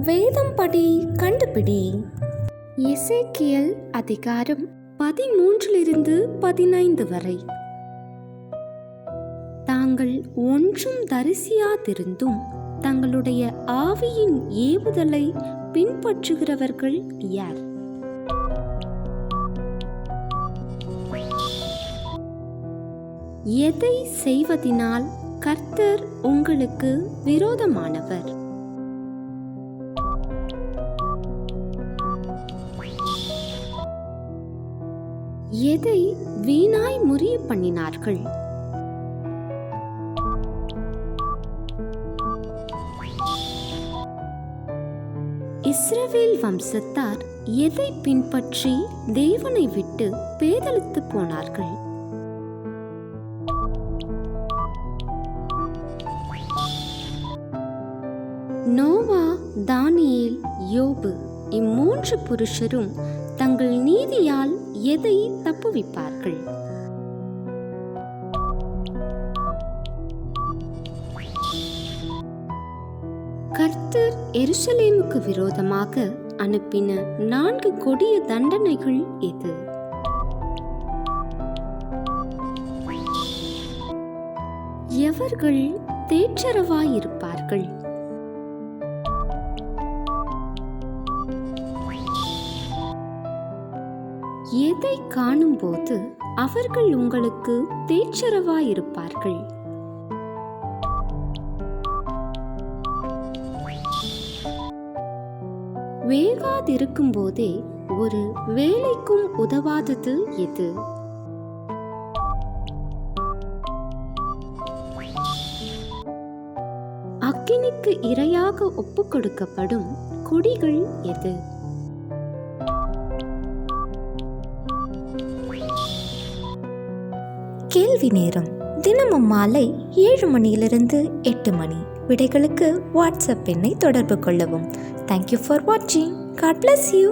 வேதம் படி கண்டுபிடி. எசேக்கியேல் அதிகாரம் 13-15 வரை. தாங்கள் ஒன்றும் தரிசியாதிருந்தும் தங்களுடைய ஆவியின் ஏவுதலை பின்பற்றுகிறவர்கள் யார்? எதை செய்வதினால் கர்த்தர் உங்களுக்கு விரோதமானவர்? எதை வீணாய் முறிய பண்ணினார்கள்? இஸ்ரவேல் வம்சத்தார் எதை பின்பற்றி தேவனை விட்டு பேதலித்து போனார்கள்? நோவா, தானியேல், யோபு இம்மூன்று புருஷரும் தங்கள் நீதியால் எதை தப்புவிப்பார்கள்? கர்த்தர் எருசலேமுக்கு விரோதமாக அனுப்பின 4 கொடிய தண்டனைகள் எது? எவர்கள் தேற்றரவாயிருப்பார்கள்? எதை காணும்போது அவர்கள் உங்களுக்கு தேற்றரவாயிருப்பார்கள்? வேகாதிருக்கும் போதே ஒரு வேலைக்கும் உதவாதது எது? அக்கினிக்கு இரையாக ஒப்புக் கொடுக்கப்படும் கொடிகள் எது? கேள்வி நேரம். தினமும் மாலை 7 மணியிலிருந்து 8 மணி. விடைகளுக்கு வாட்ஸ்அப் எண்ணை தொடர்பு கொள்ளவும். Thank you for watching. God bless you.